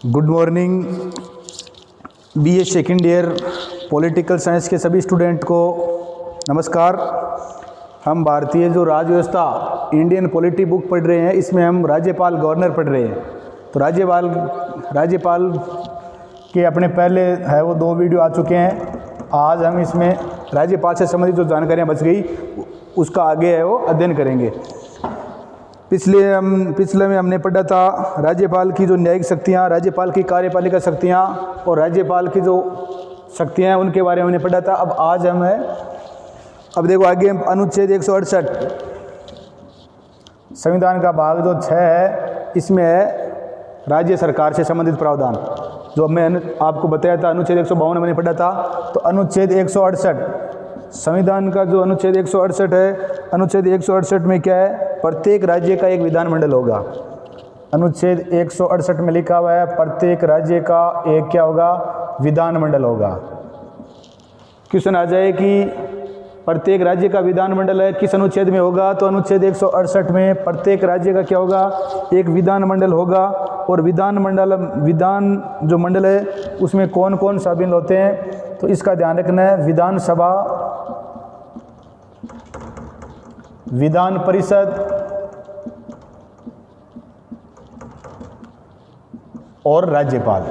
Good morning BA second year political science के सभी student को नमस्कार। हम भारतीय जो राज्य व्यवस्था इंडियन पॉलिटी बुक पढ़ रहे हैं, इसमें हम राज्यपाल गवर्नर पढ़ रहे हैं। तो राज्यपाल के अपने पहले है वो 2 वीडियो आ चुके हैं। आज हम इसमें राज्यपाल से संबंधित जो जानकारियाँ बच गई उसका आगे है वो अध्ययन करेंगे। पिछले में हमने पढ़ा था राज्यपाल की जो न्यायिक शक्तियाँ, राज्यपाल की कार्यपालिका शक्तियाँ और राज्यपाल की जो शक्तियाँ हैं उनके बारे में हमने पढ़ा था। अब देखो आगे अनुच्छेद 168 संविधान का भाग जो 6 है, इसमें है राज्य सरकार से संबंधित प्रावधान। जो मैं आपको बताया था अनुच्छेद 152 मैंने पढ़ा था। तो अनुच्छेद 168 संविधान का जो अनुच्छेद 168 है, अनुच्छेद 168 में क्या है, प्रत्येक राज्य का एक विधानमंडल होगा। अनुच्छेद 168 में लिखा हुआ है प्रत्येक राज्य का एक क्या होगा, विधानमंडल होगा। क्वेश्चन आ जाए कि प्रत्येक राज्य का विधानमंडल है किस अनुच्छेद में होगा, तो अनुच्छेद 168 में प्रत्येक राज्य का क्या होगा, एक विधानमंडल होगा। और विधान जो मंडल है उसमें कौन कौन शामिल होते हैं, तो इसका ध्यान रखना है। विधानसभा, विधान परिषद और राज्यपाल,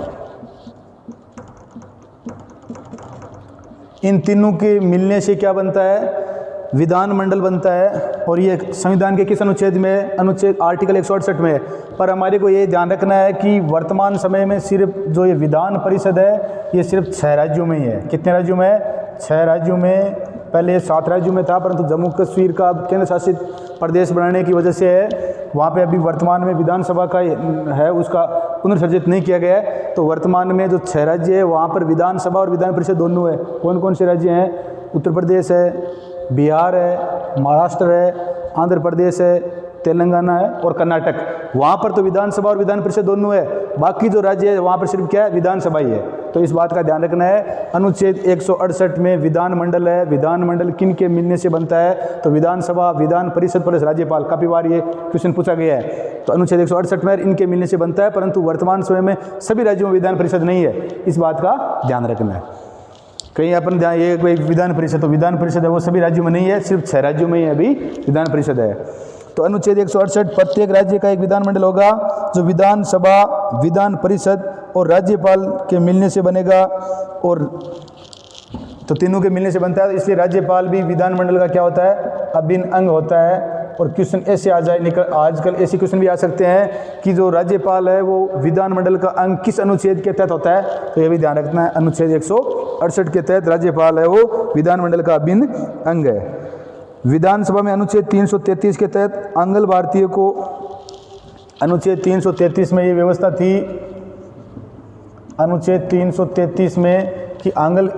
इन तीनों के मिलने से क्या बनता है, विधानमंडल बनता है। और ये संविधान के किस अनुच्छेद में, अनुच्छेद आर्टिकल 168 में। पर हमारे को ये ध्यान रखना है कि वर्तमान समय में सिर्फ जो ये विधान परिषद है ये सिर्फ 6 राज्यों में ही है। कितने राज्यों में है, 6 राज्यों में। पहले 7 राज्यों में था, परंतु जम्मू कश्मीर का केंद्र शासित प्रदेश बनाने की वजह से है वहाँ पे अभी वर्तमान में विधानसभा का है उसका पुनर्सर्जित नहीं किया गया है। तो वर्तमान में जो 6 राज्य है वहाँ पर विधानसभा और विधान परिषद दोनों है। कौन कौन से राज्य हैं, उत्तर प्रदेश है, बिहार है, महाराष्ट्र है, आंध्र प्रदेश है, तेलंगाना है और कर्नाटक। वहाँ पर तो विधानसभा और विधान परिषद दोनों है। बाकी जो राज्य है वहाँ पर सिर्फ क्या है, विधानसभा ही है। तो इस बात का ध्यान रखना है। अनुच्छेद 168 में विधानमंडल है। विधानमंडल किन के मिलने से बनता है, तो विधानसभा, विधान परिषद प्लस राज्यपाल। काफ़ी बार ये क्वेश्चन पूछा गया है। तो अनुच्छेद 168 में इनके मिलने से बनता है, परंतु वर्तमान समय में सभी राज्यों में विधान परिषद नहीं है। इस बात का ध्यान रखना है। कहीं अपन ध्यान ये कोई विधान परिषद, तो विधान परिषद है वो सभी राज्यों में नहीं है, सिर्फ 6 राज्यों में ही अभी विधान परिषद है। तो अनुच्छेद 168 प्रत्येक राज्य का एक विधानमंडल होगा जो विधानसभा, विधान परिषद और राज्यपाल के मिलने से बनेगा। और तो तीनों के मिलने से बनता है, इसलिए राज्यपाल भी विधानमंडल का क्या होता है, अभिन्न अंग होता है। और क्वेश्चन ऐसे आ जाए, आजकल ऐसे क्वेश्चन भी आ सकते हैं कि जो राज्यपाल है वो विधानमंडल का अंग किस अनुच्छेद के तहत होता है, तो ये भी ध्यान रखना है। अनुच्छेद 168 के तहत राज्यपाल है वो विधानमंडल का अभिन्न अंग है। विधानसभा में अनुच्छेद 333 के तहत आंगल भारतीय को, अनुच्छेद 333 में ये व्यवस्था थी, अनुच्छेद 333 में कि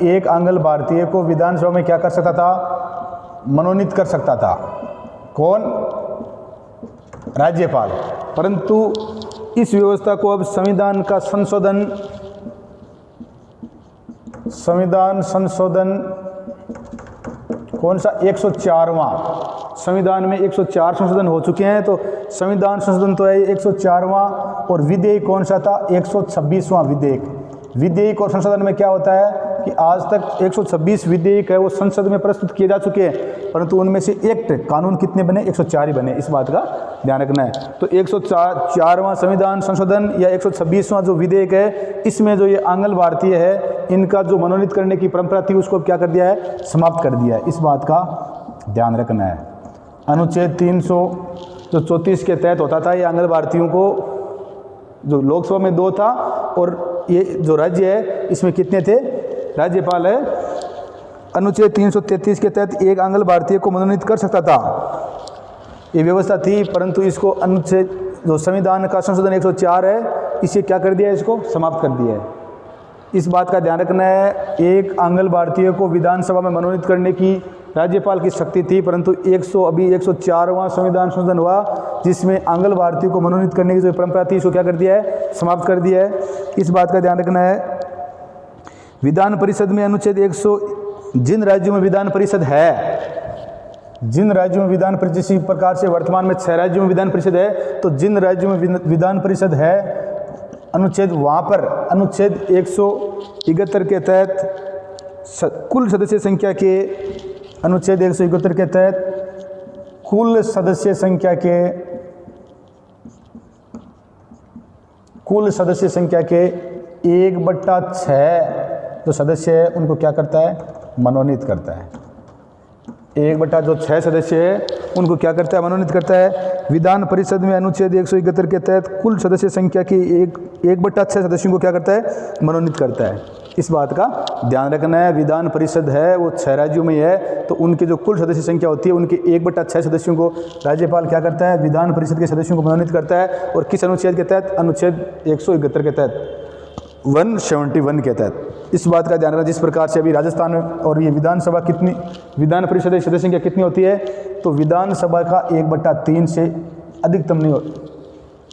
एक आंगल भारतीय को विधानसभा में क्या कर सकता था, मनोनीत कर सकता था। कौन, राज्यपाल। परंतु इस व्यवस्था को अब संविधान संशोधन कौन सा, 104वां। संविधान में 104 संशोधन हो चुके हैं। तो संविधान संशोधन तो है 104वां। और विधेयक कौन सा था, 126वां विधेयक और संशोधन में क्या होता है कि आज तक 126 विधेयक है वो संसद में प्रस्तुत किए जा चुके हैं, परंतु उनमें से एक्ट कानून कितने बने, 104 ही बने। इस बात का ध्यान रखना है। तो 104वां संविधान संशोधन या 126वां जो विधेयक है, इसमें जो ये आंगल भारतीय है इनका जो मनोनीत करने की परंपरा थी उसको क्या कर दिया है, समाप्त कर दिया है। इस बात का ध्यान रखना है। अनुच्छेद 334 के तहत होता था ये आंगल भारतीयों को, जो लोकसभा में 2 था और ये जो राज्य है इसमें कितने थे, राज्यपाल है। अनुच्छेद 333 के तहत एक आंगल भारतीय को मनोनीत कर सकता था, ये व्यवस्था थी। परंतु इसको अनुच्छेद जो संविधान का संशोधन 104 है, इसे क्या कर दिया है, इसको समाप्त कर दिया है। इस बात का ध्यान रखना है। एक आंगल भारतीय को विधानसभा में मनोनीत करने की राज्यपाल की शक्ति थी, परंतु 104वां संविधान संशोधन हुआ जिसमें आंगल भारतीय को मनोनीत करने की जो परंपरा थी इसको क्या कर दिया है, समाप्त कर दिया है। इस बात का ध्यान रखना है। विधान परिषद में अनुच्छेद 100 जिन राज्यों में विधान परिषद है, जिन राज्यों में विधान परिषद, इसी प्रकार से वर्तमान में 6 राज्यों में विधान परिषद है, तो जिन राज्यों में विधान परिषद है अनुच्छेद वहाँ पर अनुच्छेद 171 के तहत कुल सदस्य संख्या के अनुच्छेद 171 के तहत कुल सदस्य संख्या के 1/6 जो सदस्य है उनको क्या करता है, मनोनीत करता है। 1/6 सदस्य है उनको क्या करता है, मनोनीत करता है। विधान परिषद में अनुच्छेद 171 के तहत कुल सदस्य संख्या की 1/6 सदस्यों को क्या करता है, मनोनीत करता है। इस बात का ध्यान रखना है। विधान परिषद है वो 6 राज्यों में है, तो उनके जो कुल सदस्य संख्या होती है उनके 1/6 सदस्यों को राज्यपाल क्या करता है, विधान परिषद के सदस्यों को मनोनीत करता है। और किस अनुच्छेद के तहत, अनुच्छेद 171 के तहत, 171 के तहत। इस बात का ध्यान रखना। जिस प्रकार से अभी राजस्थान और ये विधानसभा कितनी, विधान परिषद की सदस्य संख्या कितनी होती है, तो विधानसभा का 1/3 से अधिकतम नहीं हो,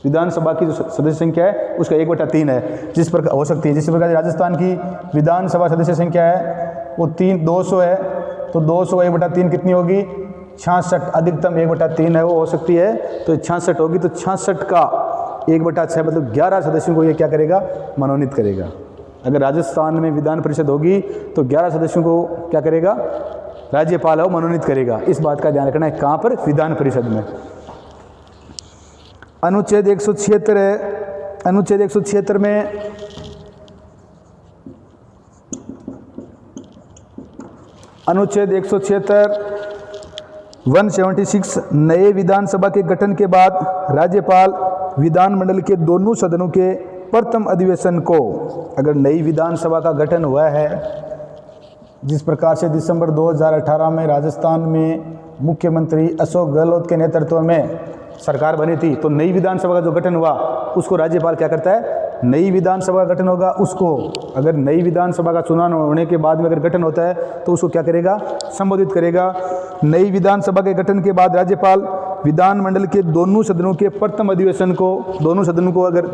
विधानसभा की जो सदस्य संख्या है उसका 1/3 है, जिस प्रकार हो सकती है। जिस प्रकार राजस्थान की विधानसभा सदस्य संख्या है वो 200 है, तो 200 1/3 कितनी होगी, 66, अधिकतम 1/3 है वो हो सकती है, तो 66 होगी। तो 66 का 1/6 मतलब 11 सदस्यों को ये क्या करेगा, मनोनीत करेगा। अगर राजस्थान में विधान परिषद होगी तो 11 सदस्यों को क्या करेगा, राज्यपाल है वो मनोनीत करेगा। इस बात का ध्यान रखना है। कहाँ पर, विधान परिषद में। अनुच्छेद 176 है, अनुच्छेद 176 में अनुच्छेद 176 176 नए विधानसभा के गठन के बाद राज्यपाल विधानमंडल के दोनों सदनों के प्रथम अधिवेशन को, अगर नई विधानसभा का गठन हुआ है, जिस प्रकार से दिसंबर 2018 में राजस्थान में मुख्यमंत्री अशोक गहलोत के नेतृत्व में सरकार बनी थी, तो नई विधानसभा का जो गठन हुआ उसको राज्यपाल क्या करता है, नई विधानसभा का गठन होगा उसको, अगर नई विधानसभा का चुनाव होने के बाद में अगर गठन होता है तो उसको क्या करेगा, संबोधित करेगा। नई विधानसभा के गठन के बाद राज्यपाल विधानमंडल के दोनों सदनों के प्रथम अधिवेशन को, दोनों सदनों को, अगर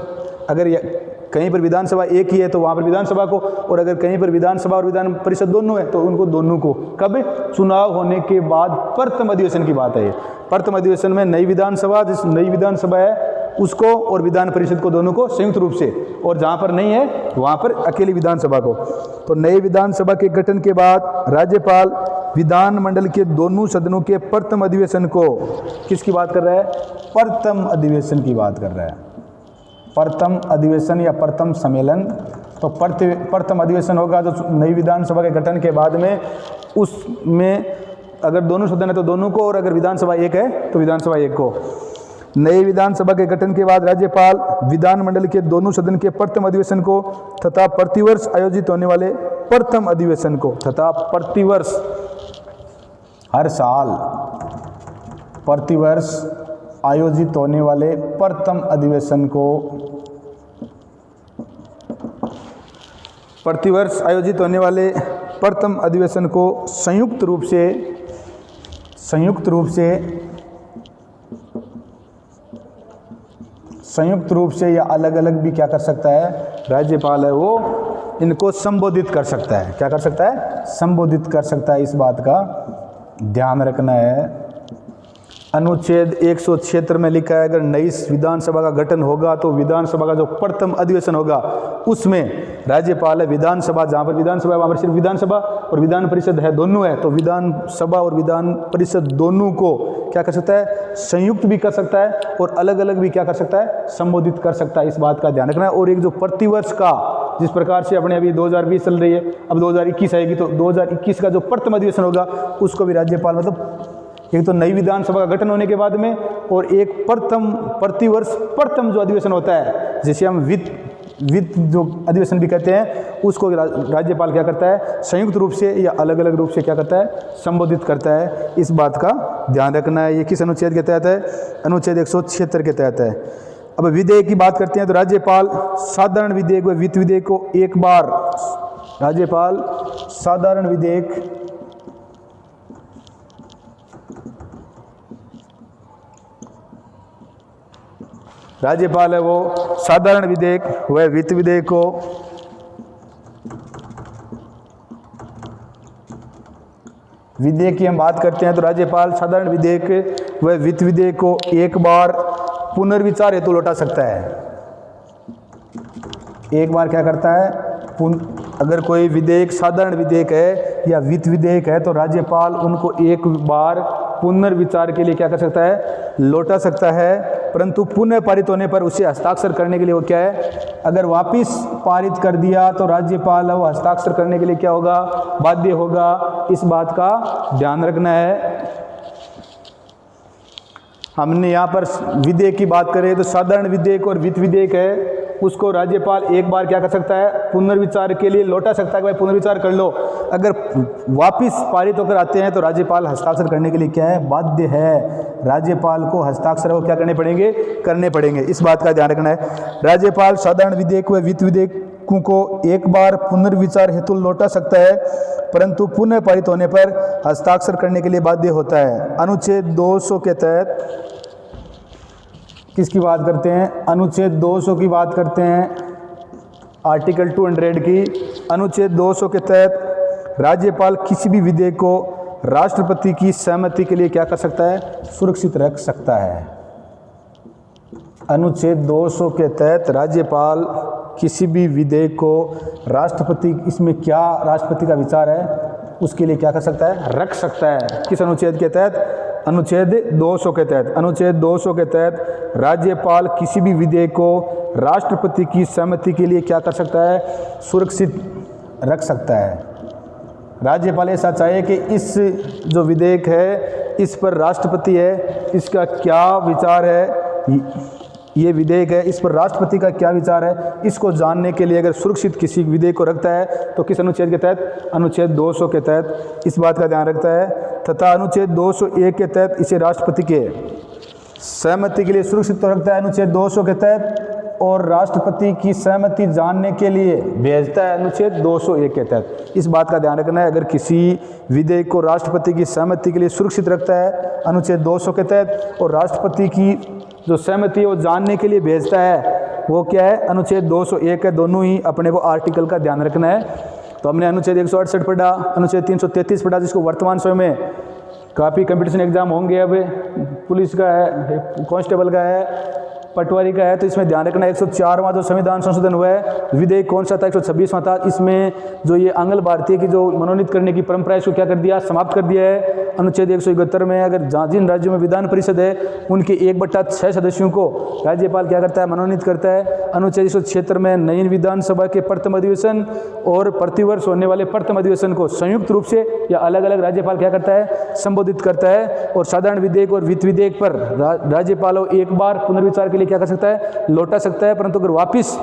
कहीं पर विधानसभा एक ही है तो वहाँ पर विधानसभा को, और अगर कहीं पर विधानसभा और विधान परिषद दोनों है तो उनको दोनों को, कब, चुनाव होने के बाद प्रथम अधिवेशन की बात है। प्रथम अधिवेशन में नई विधानसभा, जिस नई विधानसभा है उसको और विधान परिषद को, दोनों को संयुक्त रूप से, और जहाँ पर नहीं है वहाँ पर अकेली विधानसभा को। तो नई विधानसभा के गठन के बाद राज्यपाल विधानमंडल के दोनों सदनों के प्रथम अधिवेशन को, किसकी बात कर रहा है, प्रथम अधिवेशन की बात कर रहा है। प्रथम अधिवेशन या प्रथम सम्मेलन, तो प्रथम अधिवेशन होगा जो नई विधानसभा के गठन के बाद में, उसमें अगर दोनों सदन है तो दोनों को, और अगर विधानसभा एक है तो विधानसभा एक को। नई विधानसभा के गठन के बाद राज्यपाल विधानमंडल के दोनों सदन के प्रथम अधिवेशन को तथा प्रतिवर्ष आयोजित होने वाले प्रथम अधिवेशन को, तथा प्रतिवर्ष, हर साल प्रतिवर्ष आयोजित होने वाले प्रथम अधिवेशन को, प्रतिवर्ष आयोजित होने वाले प्रथम अधिवेशन को संयुक्त रूप से या अलग अलग भी क्या कर सकता है, राज्यपाल है वो इनको संबोधित कर सकता है। क्या कर सकता है, संबोधित कर सकता है। इस बात का ध्यान रखना है। अनुच्छेद 176 में लिखा है, अगर नई विधानसभा का गठन होगा तो विधानसभा का जो प्रथम अधिवेशन होगा उसमें राज्यपाल है, विधानसभा, जहाँ पर विधानसभा है वहाँ पर सिर्फ विधानसभा और विधान परिषद है, दोनों है, तो विधानसभा और विधान परिषद दोनों को क्या कर सकता है, संयुक्त भी कर सकता है और अलग अलग भी क्या कर सकता है, संबोधित कर सकता है। इस बात का ध्यान रखना है। और एक जो प्रतिवर्ष का, जिस प्रकार से अपने अभी 2020 चल रही है, अब 2021 आएगी, तो 2021 का जो प्रथम अधिवेशन होगा उसको भी राज्यपाल, मतलब एक तो नई विधानसभा का गठन होने के बाद में, और एक प्रतिवर्ष प्रथम जो अधिवेशन होता है, जिसे हम वित्त जो अधिवेशन भी कहते हैं, उसको राज्यपाल क्या करता है, संयुक्त रूप से या अलग अलग रूप से क्या करता है, संबोधित करता है। इस बात का ध्यान रखना है। ये किस अनुच्छेद के तहत है, अनुच्छेद 176 के तहत है। अब विधेयक की बात करते हैं तो राज्यपाल साधारण विधेयक व वित्त विधेयक को एक बार, राज्यपाल साधारण विधेयक राज्यपाल है वो साधारण विधेयक व वित्त विधेयक को विधेयक की हम बात करते हैं तो राज्यपाल साधारण विधेयक व वित्त विधेयक को एक बार पुनर्विचार हेतु लौटा सकता है। एक बार क्या करता है, अगर कोई विधेयक साधारण विधेयक है या वित्त विधेयक है तो राज्यपाल उनको एक बार पुनर्विचार के लिए क्या कर सकता है, लौटा सकता है। परंतु पुनः पारित होने पर उसे हस्ताक्षर करने के लिए वो क्या है, अगर वापिस पारित कर दिया तो राज्यपाल वो हस्ताक्षर करने के लिए क्या होगा, बाध्य होगा। इस बात का ध्यान रखना है। हमने यहाँ पर विधेयक की बात करें तो साधारण विधेयक और वित्त विधेयक है, उसको राज्यपाल एक बार क्या कर सकता है, पुनर्विचार के लिए लौटा सकता है कि भाई पुनर्विचार कर लो। अगर वापिस पारित होकर आते हैं तो राज्यपाल हस्ताक्षर करने के लिए क्या है, बाध्य है। राज्यपाल को हस्ताक्षर वो क्या करने पड़ेंगे। इस बात का ध्यान रखना है। राज्यपाल साधारण विधेयक व वित्त विधेयकों को एक बार पुनर्विचार हेतु लौटा सकता है, परंतु पुनः पारित होने पर हस्ताक्षर करने के लिए बाध्य होता है। अनुच्छेद 200 के तहत किसकी बात करते हैं, अनुच्छेद 200 की बात करते हैं, आर्टिकल 200 की। अनुच्छेद 200 के तहत राज्यपाल किसी भी विधेयक को राष्ट्रपति की सहमति के लिए क्या कर सकता है, सुरक्षित रख सकता है। अनुच्छेद 200 के तहत राज्यपाल किसी भी विधेयक को राष्ट्रपति, इसमें क्या राष्ट्रपति का विचार है उसके लिए क्या कर सकता है, रख सकता है। किस अनुच्छेद के तहत, अनुच्छेद 200 के तहत। अनुच्छेद 200 के तहत राज्यपाल किसी भी विधेयक को राष्ट्रपति की सहमति के लिए क्या कर सकता है, सुरक्षित रख सकता है। राज्यपाल ऐसा चाहे कि इस जो विधेयक है इस पर राष्ट्रपति है, इसका क्या विचार है, ये विधेयक है इस पर राष्ट्रपति का क्या विचार है, इसको जानने के लिए अगर सुरक्षित किसी विधेयक को रखता है तो किस अनुच्छेद के तहत, अनुच्छेद 200 के तहत इस बात का ध्यान रखता है। तथा अनुच्छेद 201 के तहत इसे राष्ट्रपति के सहमति के लिए सुरक्षित तो रखता है अनुच्छेद 200 के तहत, और राष्ट्रपति की सहमति जानने के लिए भेजता है अनुच्छेद 201 के तहत। इस बात का ध्यान रखना है। अगर किसी विधेयक को राष्ट्रपति की सहमति के लिए सुरक्षित रखता है अनुच्छेद 200 के तहत, और राष्ट्रपति की जो सहमति है वो जानने के लिए भेजता है, वो क्या है, अनुच्छेद 201 है। दोनों ही अपने को आर्टिकल का ध्यान रखना है। तो हमने अनुच्छेद 168 पढ़ा, अनुच्छेद 333 पढ़ा, जिसको वर्तमान समय में काफ़ी कंपटीशन एग्जाम होंगे। अब पुलिस का है, कांस्टेबल का है, पटवारी का है, तो इसमें ध्यान रखना। 104वां जो संविधान संशोधन हुआ है, विधेयक कौन सा था, 126वां था। इसमें जो ये आंग्ल भारतीय की जो मनोनीत करने की परंपरा है इसको क्या कर दिया, समाप्त कर दिया है। अनुच्छेद 171 में अगर जिन राज्यों में विधान परिषद है उनके 1/6 सदस्यों को राज्यपाल क्या करता है, मनोनीत करता है। अनुच्छेद 176 में नई विधानसभा के प्रथम अधिवेशन और प्रतिवर्ष होने वाले प्रथम अधिवेशन को संयुक्त रूप से या अलग अलग राज्यपाल क्या करता है, संबोधित करता है। और साधारण विधेयक और वित्त विधेयक पर राज्यपाल एक बार पुनर्विचार के लिए क्या कर सकता है, लौटा सकता है, परंतु अगर वापिस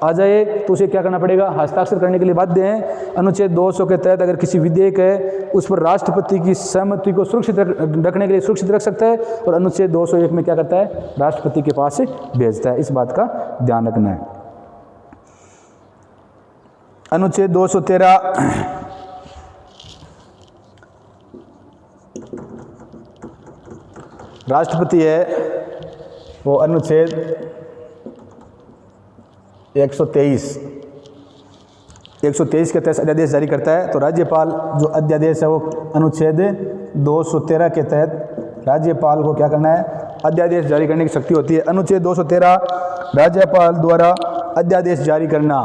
आ जाए तो उसे क्या करना पड़ेगा, हस्ताक्षर करने के लिए बाध्य हैं। अनुच्छेद 200 के तहत अगर किसी विधेयक है उस पर राष्ट्रपति की सहमति को सुरक्षित रखने के लिए सुरक्षित रख सकता है, और अनुच्छेद 201 में क्या करता है, राष्ट्रपति के पास से भेजता है। इस बात का ध्यान रखना है। अनुच्छेद 213 राष्ट्रपति है वो अनुच्छेद 123 के तहत अध्यादेश जारी करता है। तो राज्यपाल जो अध्यादेश है वो अनुच्छेद 213 के तहत राज्यपाल को क्या करना है, अध्यादेश जारी करने की शक्ति होती है। अनुच्छेद 213 राज्यपाल द्वारा अध्यादेश जारी करना।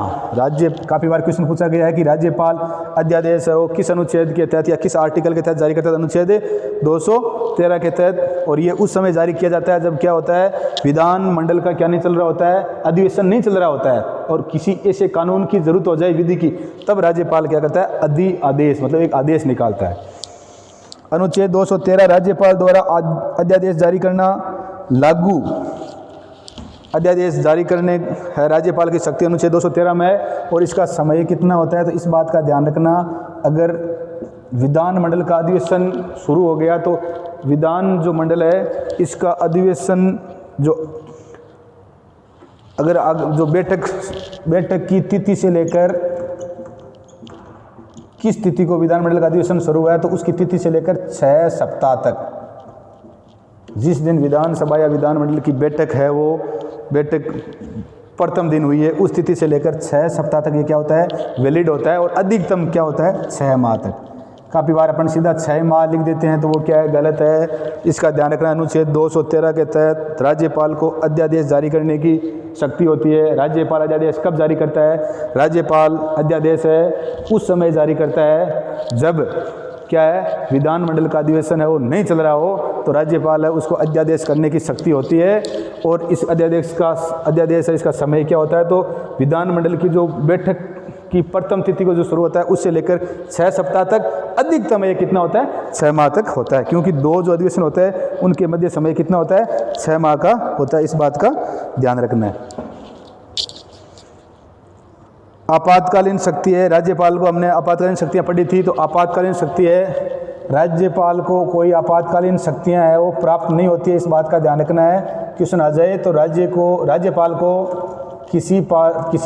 काफ़ी बार क्वेश्चन पूछा गया है कि राज्यपाल अध्यादेश है वो किस अनुच्छेद के तहत या किस आर्टिकल के तहत जारी करता है, अनुच्छेद 213 के तहत। और ये उस समय जारी किया जाता है जब क्या होता है, विधान मंडल का क्या नहीं चल रहा होता है, अधिवेशन नहीं चल रहा होता है, और किसी ऐसे कानून की जरूरत हो जाए विधि की, तब राज्यपाल क्या करता है, आदेश मतलब एक आदेश निकालता है। अनुच्छेद 213 राज्यपाल द्वारा अध्यादेश जारी करना। लागू अध्यादेश जारी करने है राज्यपाल की शक्ति अनुच्छेद 213 में है, और इसका समय कितना होता है, तो इस बात का ध्यान रखना। अगर विधान मंडल का अधिवेशन शुरू हो गया तो विधान जो मंडल है इसका अधिवेशन जो अगर जो बैठक की तिथि से लेकर किस तिथि को विधानमंडल का अधिवेशन शुरू हुआ है, तो उसकी तिथि से लेकर 6 सप्ताह तक, जिस दिन विधानसभा या विधानमंडल की बैठक है वो बैठक प्रथम दिन हुई है, उस तिथि से लेकर 6 सप्ताह तक ये क्या होता है, वैलिड होता है। और अधिकतम क्या होता है, 6 माह तक। काफ़ी बार अपन सीधा 6 माह लिख देते हैं तो वो क्या है, गलत है। इसका ध्यान रखना। अनुच्छेद 213 के तहत राज्यपाल को अध्यादेश जारी करने की शक्ति होती है। राज्यपाल अध्यादेश कब जारी करता है? राज्यपाल अध्यादेश है उस समय जारी करता है जब क्या है, विधानमंडल का अधिवेशन है वो नहीं चल रहा हो, तो राज्यपाल है उसको अध्यादेश करने की शक्ति होती है। और इस अध्यादेश है इसका समय क्या होता है? तो विधानमंडल की जो बैठक की प्रथम तिथि को जो शुरू होता है उससे लेकर 6 सप्ताह तक, अधिकतम ये कितना होता है? 6 माह तक होता है, क्योंकि 2 जो अधिवेशन होते हैं उनके मध्य समय कितना होता है? 6 माह का होता है। इस बात का ध्यान रखना है। आपातकालीन शक्ति है राज्यपाल को, हमने आपातकालीन शक्तियाँ पढ़ी थी, तो आपातकालीन शक्ति है राज्यपाल को कोई आपातकालीन शक्तियाँ हैं वो प्राप्त नहीं होती है, इस बात का ध्यान रखना है। क्वेश्चन आ जाए तो राज्यपाल को किसी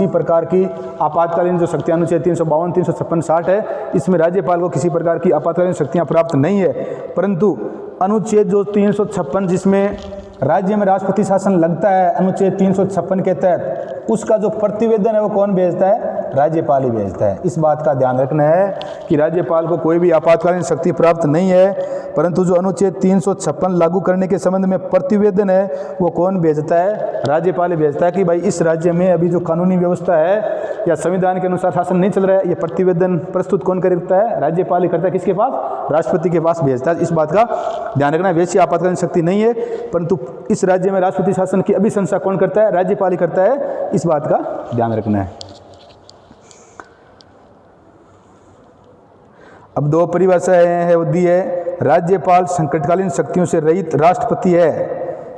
प्रकार की आपातकालीन जो शक्तियाँ अनुच्छेद 352, 356, 60 है, इसमें राज्यपाल को किसी प्रकार की आपातकालीन शक्तियाँ प्राप्त नहीं है। परंतु अनुच्छेद जो 356 जिसमें राज्य में राष्ट्रपति शासन लगता है, अनुच्छेद 356 के तहत उसका जो प्रतिवेदन है वो कौन भेजता है? राज्यपाल ही भेजता है। इस बात का ध्यान रखना है कि राज्यपाल को कोई भी आपातकालीन शक्ति प्राप्त नहीं है, परंतु जो अनुच्छेद 356 लागू करने के संबंध में प्रतिवेदन है वो कौन भेजता है? राज्यपाल ही भेजता है कि भाई इस राज्य में अभी जो कानूनी व्यवस्था है या संविधान के अनुसार शासन नहीं चल रहा है, ये प्रतिवेदन प्रस्तुत कौन करता है? राज्यपाल ही करता है। किसके पास? राष्ट्रपति के पास भेजता है। इस बात का ध्यान रखना है। वैसी आपातकालीन शक्ति नहीं है, परंतु इस राज्य में राष्ट्रपति शासन की अभिशंसा कौन करता है? राज्यपाल ही करता है। इस बात का ध्यान रखना है। अब 2 परिभाषाएं हैं वो दी है। राज्यपाल संकटकालीन शक्तियों से रहित राष्ट्रपति है।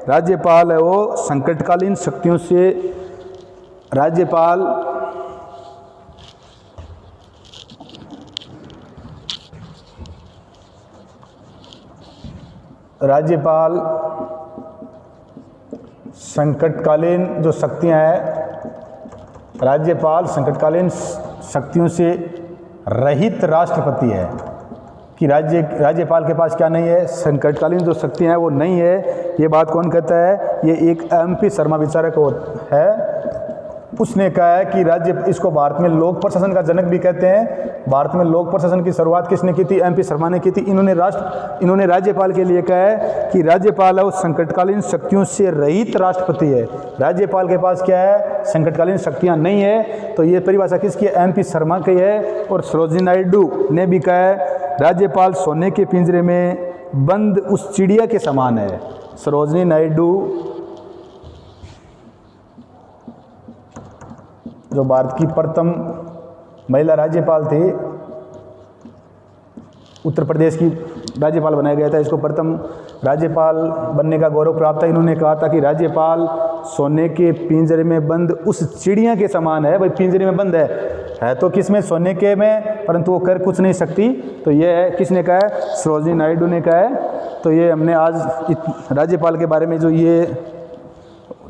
राज्यपाल है वो संकटकालीन शक्तियों से, राज्यपाल संकटकालीन जो शक्तियां हैं, राज्यपाल संकटकालीन शक्तियों से रहित राष्ट्रपति है कि राज्यपाल के पास क्या नहीं है? संकटकालीन जो शक्तियां हैं वो नहीं है। ये बात कौन कहता है? ये एक MP शर्मा विचारक है, उसने कहा है कि इसको भारत में लोक प्रशासन का जनक भी कहते हैं। भारत में लोक प्रशासन की शुरुआत किसने की थी? MP शर्मा ने की थी। इन्होंने राज्यपाल के लिए कहा है कि राज्यपाल है वो संकटकालीन शक्तियों से रहित राष्ट्रपति है। राज्यपाल के पास क्या है? संकटकालीन शक्तियां नहीं है। तो ये परिभाषा किसकी है? MP शर्मा की है। और सरोजिनी नायडू ने भी कहा है राज्यपाल सोने के पिंजरे में बंद उस चिड़िया के समान है। सरोजिनी नायडू जो भारत की प्रथम महिला राज्यपाल थी, उत्तर प्रदेश की राज्यपाल बनाया गया था, इसको प्रथम राज्यपाल बनने का गौरव प्राप्त था। इन्होंने कहा था कि राज्यपाल सोने के पिंजरे में बंद उस चिड़िया के समान है। भाई पिंजरे में बंद है तो किसमें? सोने के में, परंतु वो कर कुछ नहीं सकती। तो ये है, किसने कहा है? सरोजिनी नायडू ने कहा है। तो ये हमने आज राज्यपाल के बारे में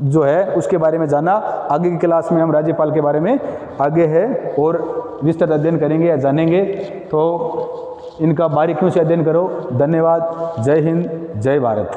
जो है उसके बारे में जाना। आगे की क्लास में हम राज्यपाल के बारे में आगे है और विस्तृत अध्ययन करेंगे या जानेंगे। तो इनका बारीकियों से अध्ययन करो। धन्यवाद। जय हिंद, जय भारत।